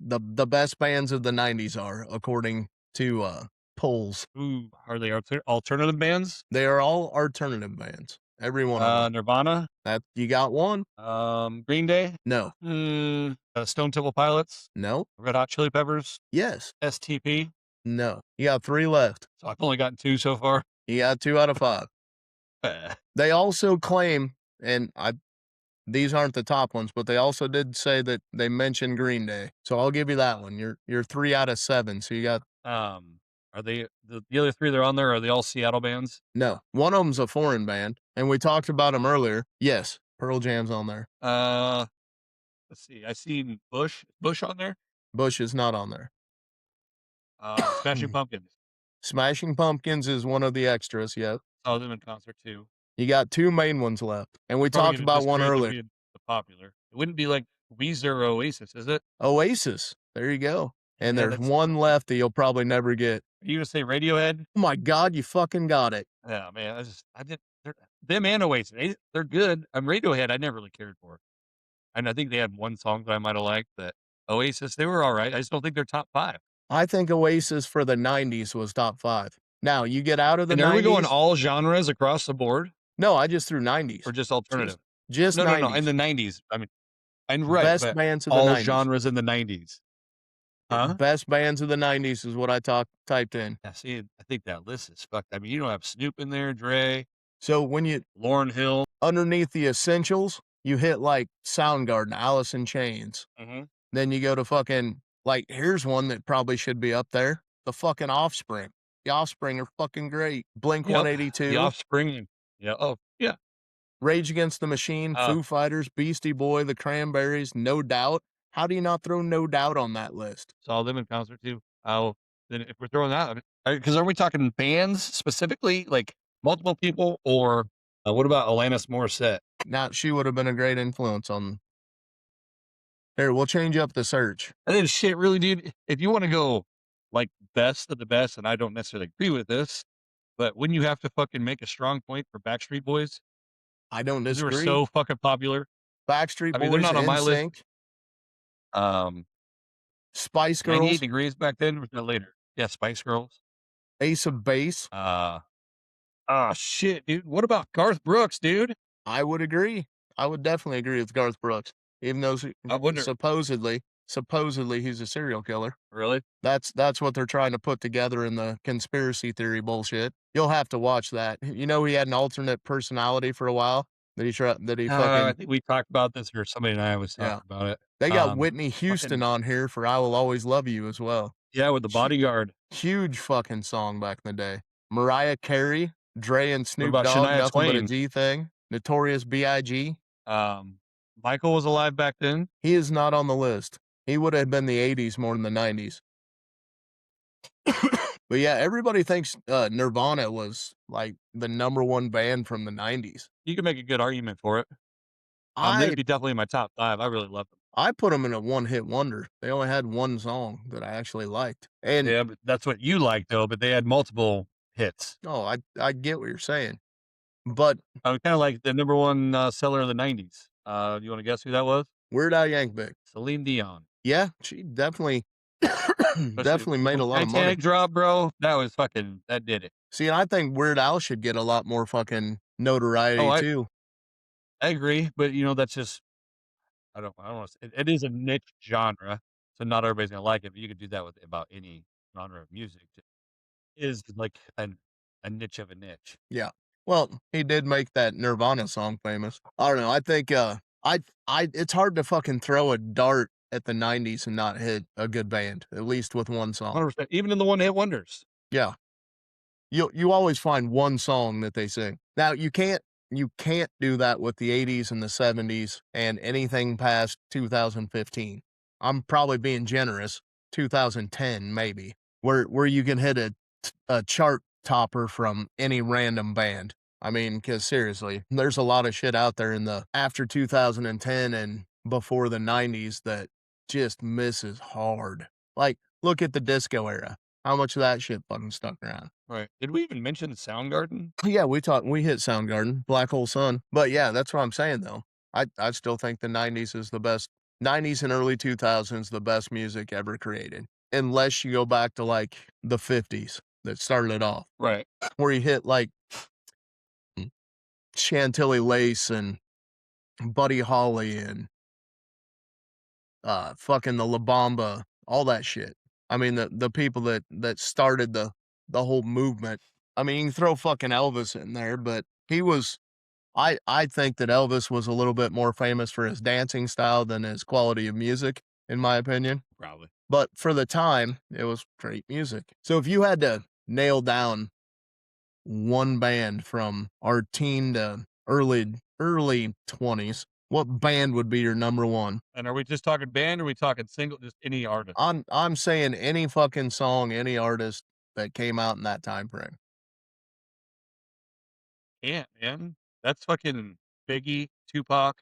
the best bands of the '90s are according to polls? Ooh, are they alternative bands? They are all alternative bands, every one of them. Nirvana, That you got one? Green Day, No, Stone Temple Pilots, no, Red Hot Chili Peppers, yes, STP. no. You got three left. So I've only gotten 2 so far. You got two out of five. Eh, They also claim, and I these aren't the top ones, but they also did say that they mentioned Green Day. So I'll give you that one. You're three out of seven. So you got um, are they the other 3 that are on there, are they all Seattle bands? no. One of them's a foreign band, and we talked about them earlier. Yes, Pearl Jam's on there. Uh, let's see. I seen Bush on there. Bush is not on there. Smashing Pumpkins. Smashing Pumpkins is one of the extras. Yep. Saw them in concert too. You got two main ones left, and we Probably talked gonna about one disagree with them earlier. being the popular. It wouldn't be like Weezer or Oasis, is it? Oasis. There you go. And Yeah, there's that's. one left that you'll probably never get. Are you gonna say Radiohead? Oh my God, you fucking got it. Yeah, man. I did them and Oasis. They're good. Radiohead. I never really cared for, and I think they had one song that I might have liked. But Oasis, they were all right. I just don't think they're top 5. I think Oasis for the '90s was top five. Now you get out of the And are we going '90s. all genres across the board, No, I just threw or '90s. just Just, alternative? just No, no, no. In '90s. the '90s. I mean, and right, Best but bands of the all '90s. genres in the '90s. Huh? Best bands of the '90s is what I typed in. Yeah, see, I think that list is fucked. I mean, you don't have Snoop in there, Dre, So when you Lauryn Hill. underneath the essentials, you hit like Soundgarden, Alice in Chains. Mhm. Then you go to fucking like here's one that probably should be up there. The fucking Offspring. The Offspring are fucking great. Blink Yep. The 182, Offspring. Yeah. Oh, yeah. Rage Against the Machine, Uh, Foo Fighters, Beastie Boy, The Cranberries, No Doubt. How do you not throw No Doubt on that list? saw them in concert too. Then if we're throwing that, because are we talking bands specifically, like multiple people, or what about Alanis Morissette? Now she would have been a great influence on. Here, we'll change up the search. I think shit, really, dude. If you want to go like best of the best, and I don't necessarily agree with this, but wouldn't you have to fucking make a strong point for Backstreet Boys? I don't 'Cause they were disagree. so fucking popular. Backstreet I mean, they're Boys, not on my list. NSYNC, Um, Spice 98 Girls, Degrees back then, or was that later? Yeah, Spice Girls. Ace of Base. Shit, dude. What about Garth Brooks, dude? I would agree. I would definitely agree with Garth Brooks, even though I wonder. supposedly he's a serial killer. Really? That's what they're trying to put together in the conspiracy theory bullshit. You'll have to watch that. You know, he had an alternate personality for a while that he I fucking think we talked about this, or somebody and I was yeah. talking about it. They got Whitney Houston Fucking on here for "I Will Always Love You" as well. yeah, with the bodyguard. Huge fucking song back in the day. Mariah Carey, Dre and What Snoop about Dogg, Shania Nothing But a Twain? G Thing, Notorious B.I.G. Michael was alive back then. He is not on the list. He would have been the '80s more than the '90s. But yeah, everybody thinks Nirvana was like the number one band from the '90s. You can make a good argument for it. I They'd be definitely in my top 5. I really love them. I put them in a one-hit wonder. They only had one song that I actually liked. And Yeah, but that's what you like though. But they had multiple hits. oh, I get what you're saying. But Kind of like the number one seller of the '90s. You want to guess who that was? Weird Al Yankovic. Celine Dion. Yeah, she definitely Especially definitely made when a lot of money. Titanic drop, bro. That did it. See, and I think Weird Al should get a lot more fucking Oh, notoriety too. I agree, but that's just I don't want to. It is a niche genre, so not everybody's gonna like it. But you could do that with about any genre of music. It is like a niche of a niche. Yeah. Well, he did make that Nirvana song famous. I don't know. I think I it's hard to fucking throw a dart at the '90s and not hit a good band, at least with one song. 100%. Even in the one hit wonders. Yeah. You always find one song that they sing. Now you can't do that with the '80s and the '70s and anything past 2015. I'm probably being generous. 2010 maybe, where you can hit a chart topper from any random band. I mean, because seriously, there's a lot of shit out there in the after 2010 and before the 90s that just misses hard. Like, look at the disco era. How much of that shit fucking stuck around? Right. Did we even mention Soundgarden? Yeah, we hit Soundgarden, Black Hole Sun. But yeah, that's what I'm saying though. I still think the 90s is the best 90s and early 2000s the best music ever created. Unless you go back to like the 50s that started it off, Right. where you hit like Chantilly Lace and Buddy Holly and fucking the La Bamba, all that shit. I mean, the people that started the whole movement. I mean, you can throw fucking Elvis in there, but he was I think that Elvis was a little bit more famous for his dancing style than his quality of music, in my opinion. Probably. But for the time, it was great music. So if you had to nail down one band from our teen to early 20s, what band would be your number one? And are we just talking band or are we talking single, just any artist? I'm saying any fucking song, any artist that came out in that time frame. Can't, man. That's fucking Biggie, Tupac,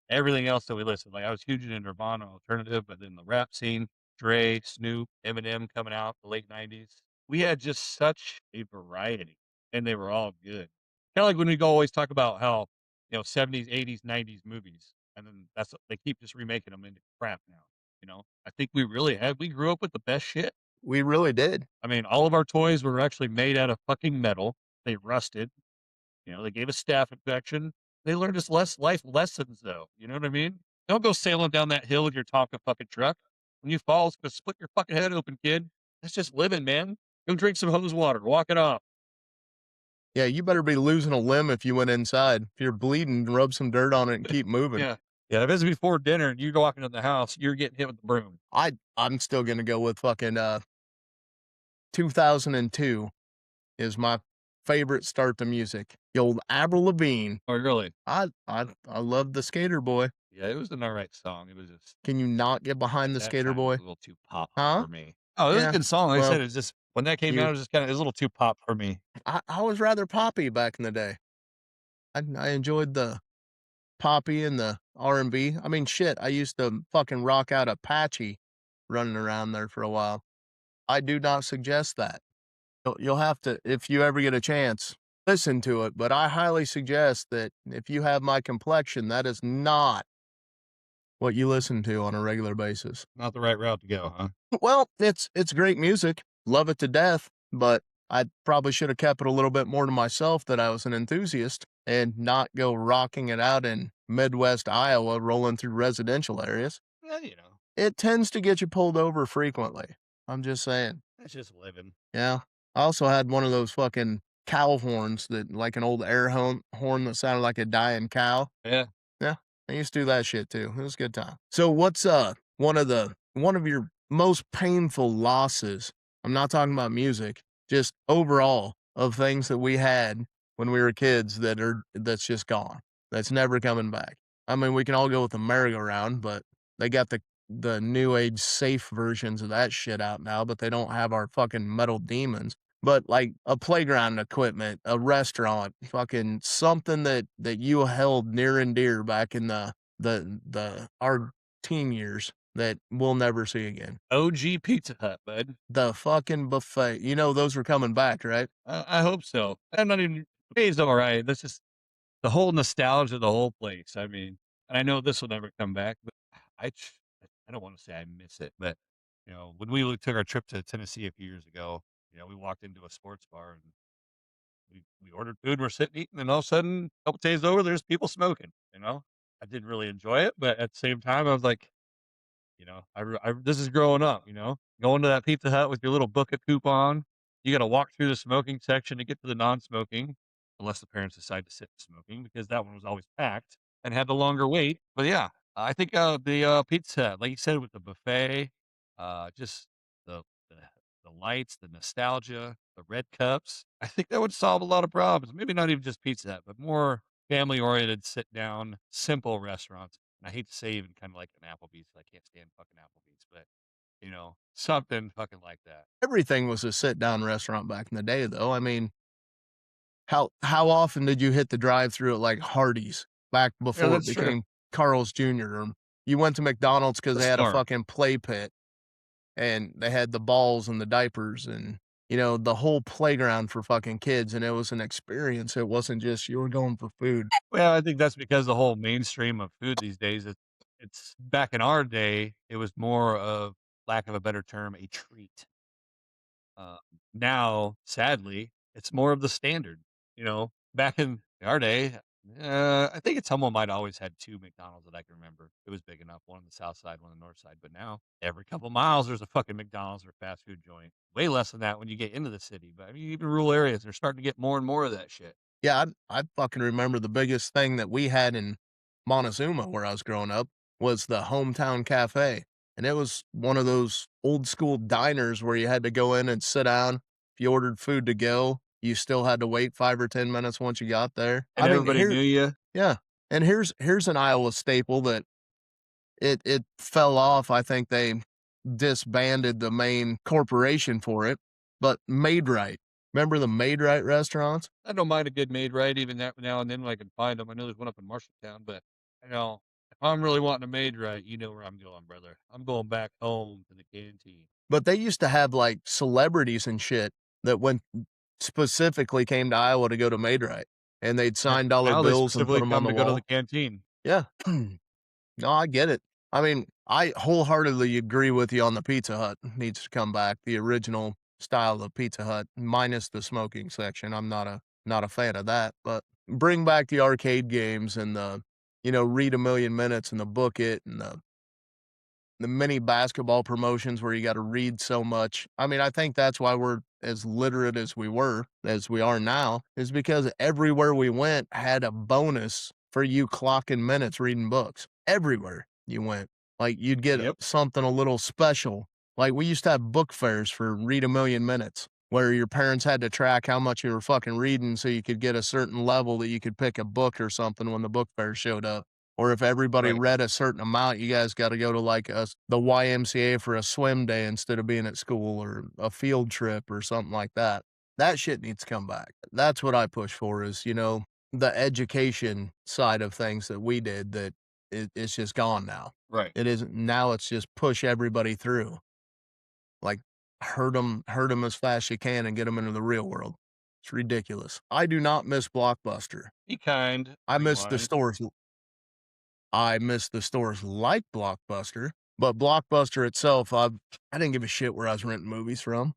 everything else that we listened. Like I was huge into Nirvana alternative, but then the rap scene, Dre, Snoop, Eminem coming out the late 90s. We had just such a variety and they were all good. Kind of like when we go always talk about how, 70s, 80s, 90s movies. And then they keep just remaking them into crap now. I think we grew up with the best shit. We really did. I mean, all of our toys were actually made out of fucking metal. They rusted. They gave us staph infection. They learned us life lessons, though. You know what I mean? Don't go sailing down that hill with your Tonka fucking truck. When you fall, it's gonna split your fucking head open, kid. That's just living, man. Go drink some hose water. Walk it off. Yeah, you better be losing a limb if you went inside. If you're bleeding, rub some dirt on it and keep moving. Yeah. Yeah, if it's before dinner and you go walking in the house, you're getting hit with the broom. I'm still gonna go with fucking 2002 is my favorite start to music. The old Avril Lavigne. Oh, really? I love the Skater Boy. Yeah, it was an alright song. It was just Can you not get behind the that Skater time was Boy? a little too pop Huh? for me. Oh, it was a Yeah. good song. Like I Well, said, it's just when that came out, you it was a little too pop for me. I was rather poppy back in the day. I enjoyed the poppy and the R&B. I mean, shit, I used to fucking rock out Apache running around there for a while. I do not suggest that. You'll have to, if you ever get a chance, listen to it, but I highly suggest that if you have my complexion, that is not what you listen to on a regular basis. Not the right route to go, huh? Well, it's great music, love it to death, but I probably should have kept it a little bit more to myself that I was an enthusiast and not go rocking it out in Midwest Iowa rolling through residential areas. Yeah, It tends to get you pulled over frequently. I'm just saying. that's just living. Yeah. I also had one of those fucking cow horns that like an old horn that sounded like a dying cow. Yeah. Yeah. I used to do that shit too. It was a good time. So what's one of your most painful losses? I'm not talking about music, just overall of things that we had when we were kids that's just gone. That's never coming back. I mean, we can all go with the merry-go-round, but they got the new age safe versions of that shit out now, but they don't have our fucking metal demons. But like a playground equipment, a restaurant, fucking something that you held near and dear back in the our teen years that we'll never see again. OG Pizza Hut, bud. The fucking buffet. You know those are coming back, right? I hope so. I'm not even it's all right. That's just the whole nostalgia of the whole place. I mean, and I know this will never come back, but I ch I don't wanna say I miss it, but, when we took our trip to Tennessee a few years ago, we walked into a sports bar and we ordered food, we're sitting eating, and all of a sudden, a couple days over, there's people smoking. I didn't really enjoy it, but at the same time, I was like, this is growing up, going to that Pizza Hut with your little book of coupon. You got to walk through the smoking section to get to the non-smoking, unless the parents decide to sit smoking because that one was always packed and had the longer wait. But yeah, I think the Pizza Hut, like you said, with the buffet, just the, the the lights, the nostalgia, the red cups. I think that would solve a lot of problems. Maybe not even just Pizza Hut, but more family-oriented, sit-down, simple restaurants. And I hate to say even kind of like an Applebee's. I can't stand fucking Applebee's, but something fucking like that. Everything was a sit down restaurant back in the day, though. I mean, How often did you hit the drive-through at, like, Hardee's back Yeah, before it that's true. became Carl's Jr., or you went to McDonald's because they That's had a smart. fucking play pit, and they had the balls and the diapers and, you know, the whole playground for fucking kids, and it was an experience. It wasn't just you were going for food. Well, I think that's because the whole mainstream of food these days, it's back in our day, it was more of, lack of a better term, a treat. Uh, Now, sadly, it's more of the standard. You know, back in our day, I think it's Humble might always had 2 McDonald's that I can remember. It was big enough, one on the south side, one on the north side. But now, every couple miles, there's a fucking McDonald's or fast food joint. Way less than that when you get into the city. But I mean, even rural areas, they're starting to get more and more of that shit. Yeah, I fucking remember the biggest thing that we had in Montezuma, where I was growing up, was the Hometown Cafe, and it was one of those old school diners where you had to go in and sit down. If you ordered food to go, you still had to wait 5 or 10 minutes once you got there. And I mean, everybody knew you. yeah, and here's an Iowa staple that it fell off. I think they disbanded the main corporation for it, but Made Right. Remember the Made Right restaurants? I don't mind a good made right, even that now and then when I can find them. I know there's one up in Marshalltown, but you know, if I'm really wanting a made right, you know where I'm going, brother. I'm going back home to the canteen. But they used to have, like, celebrities and shit that went specifically came to Iowa to go to Made Right, and they'd And sign dollar now they bills and put specifically them on come the to go to the wall. canteen. Yeah. No, I get it. I mean, I wholeheartedly agree with you on the Pizza Hut needs to come back, the original style of Pizza Hut, minus the smoking section. I'm not a fan of that, but bring back the arcade games and the, you know, read a million minutes and the book it and the mini basketball promotions where you gotta read so much. I mean, I think that's why we're as literate as we are now, is because everywhere we went had a bonus for you clocking minutes reading books. Everywhere you went. Like, you'd get Yep. something a little special. Like, we used to have book fairs for Read a Million Minutes, where your parents had to track how much you were fucking reading so you could get a certain level that you could pick a book or something when the book fair showed up. Or if everybody Right. read a certain amount, you guys gotta go to, like, the YMCA for a swim day instead of being at school or a field trip or something like that. That shit needs to come back. That's what I push for is, you know, the education side of things that we did that it's just gone now. Right. It isn't now it's just push everybody through. Like, hurt them as fast as you can and get them into the real world. It's ridiculous. I do not miss Blockbuster. Be kind. I Be miss the wise. stores I miss the stores like Blockbuster, but Blockbuster itself, I didn't give a shit where I was renting movies from.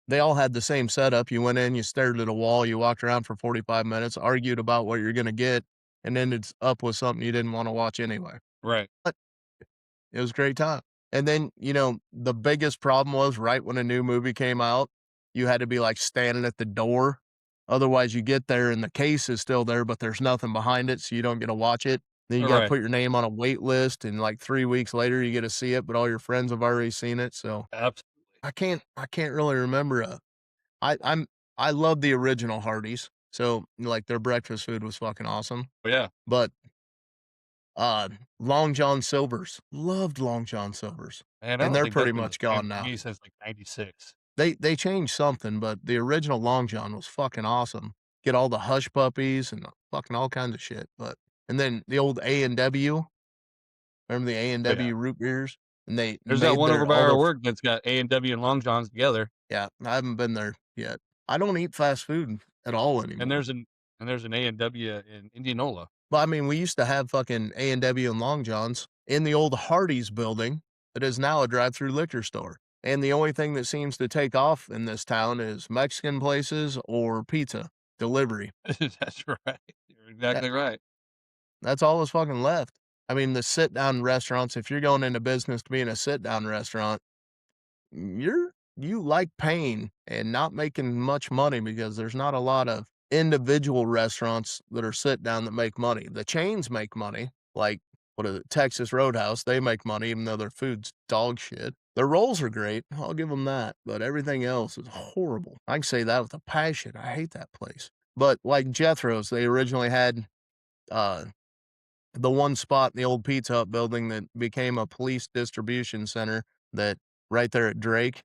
They all had the same setup. You went in, you stared at a wall, you walked around for 45 minutes, argued about what you're gonna get, and ended up with something you didn't wanna watch anyway. Right. But it was a great time. And then, you know, the biggest problem was right when a new movie came out, you had to be, like, standing at the door. Otherwise, you get there and the case is still there, but there's nothing behind it, so you don't get to watch it. Then you gotta Right. put your name on a wait list, and, like, 3 weeks later, you get to see it, but all your friends have already seen it, so Absolutely. I can't really remember, I I'm I love the original Hardee's, so, like, their breakfast food was fucking awesome, But yeah. but, Long John Silver's, loved Long John Silver's, And I and don't they're think pretty that's been the much same gone for now. me since like '96. They changed something, but the original Long John was fucking awesome. Get all the hush puppies and fucking all kinds of shit, but and then the old A&W, remember the Oh yeah. A&W root beers? And they There's that made one over their by all our their work that's got A&W and Long Johns together. yeah, I haven't been there yet. I don't eat fast food at all And anymore. there's an A&W in Indianola. But, I mean, we used to have fucking A&W and W and Long Johns in the old Hardee's building that is now a drive-through liquor store, and the only thing that seems to take off in this town is Mexican places or pizza delivery. That's right. You're That exactly right. that's all that's fucking left. I mean, the sit-down restaurants, if you're going into business to be in a sit-down restaurant, you like paying and not making much money because there's not a lot of individual restaurants that are sit down that make money. The chains make money, like what is it, Texas Roadhouse, they make money even though their food's dog shit. Their rolls are great, I'll give them that, but everything else is horrible. I can say that with a passion. I hate that place. But like Jethro's, they originally had uh the one spot in the old Pizza Hut building that became a police distribution center that right there at Drake.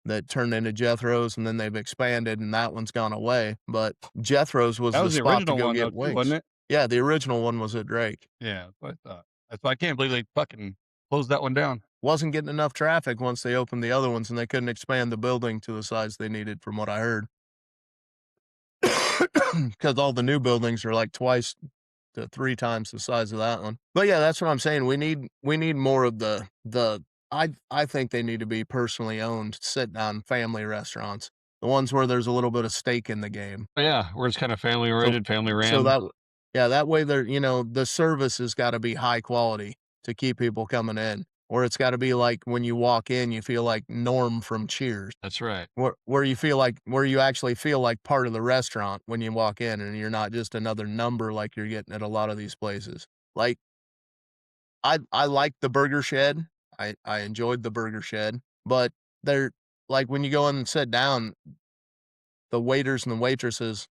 that turned into Jethro's, and then they've expanded, and that one's gone away. But Jethro's was That the was the spot to original go one though get too, wasn't wings. it? Yeah, the original one was at Drake. Yeah, that's what I thought. That's why I can't believe they fucking closed that one down. Wasn't getting enough traffic once they opened the other ones, and they couldn't expand the building to the size they needed, from what I heard. Because all the new buildings are like twice to 3 times the size of that one. But yeah, that's what I'm saying. We need more of the I think they need to be personally owned sit down family restaurants. The ones where there's a little bit of stake in the game. But yeah, where it's kind of family So oriented, family so ran. that yeah, that way they're the service has gotta be high quality to keep people coming in, or it's gotta be like when you walk in, you feel like Norm from Cheers, That's right. where you actually feel like part of the restaurant when you walk in, and you're not just another number like you're getting at a lot of these places. Like, I like the Burger Shed. I enjoyed the Burger Shed, but they're like, when you go in and sit down, the waiters and the waitresses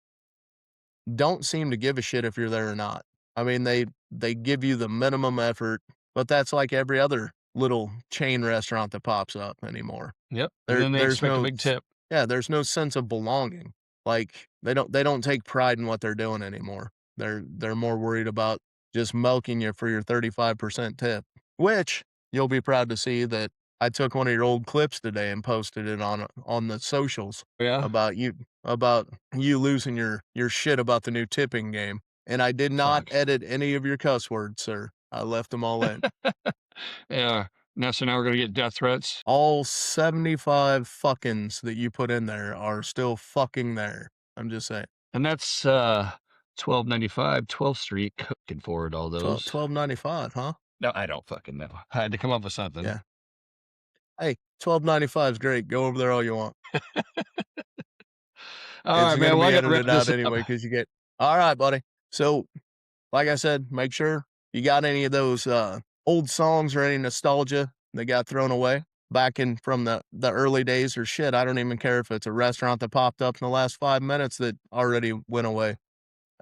don't seem to give a shit if you're there or not. I mean, they give you the minimum effort, but that's like every other little chain restaurant that pops up anymore. Yep. And There then they there's expect a no big s tip. Yeah, there's no sense of belonging. Like, they don't take pride in what they're doing anymore. They're more worried about just milking you for your 35% tip, which you'll be proud to see that I took one of your old clips today and posted it on the socials Yeah. about you losing your shit about the new tipping game, and I did not Fuck. edit any of your cuss words, sir. I left them all in. Yeah. Now we're gonna get death threats. All 75 fuckings that you put in there are still fucking there. I'm just saying. And that's 1295 12th Street. Can forward all Twelve those. 12.95, huh? No, I don't fucking know. I had to come up with something. Yeah. Hey, 12.95 is great. Go over there all you want. All It's right, man. gonna Well, I be got to wrap edited out this up. anyway because you get all right, buddy. So, like I said, make sure you got any of those old songs or any nostalgia that got thrown away back in from the early days, or shit. I don't even care if it's a restaurant that popped up in the last 5 minutes that already went away.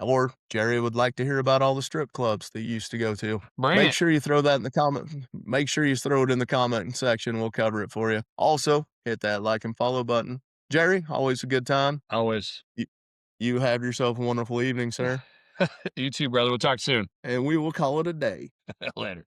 Or Jerry would like to hear about all the strip clubs that you used to go to. Bring Make it. sure you throw that in the comment. Make sure you throw it in the comment section. We'll cover it for you. Also, hit that like and follow button. Jerry, always a good time. Always. You, you have yourself a wonderful evening, sir, You too, brother. We'll talk soon. and we will call it a day. Later.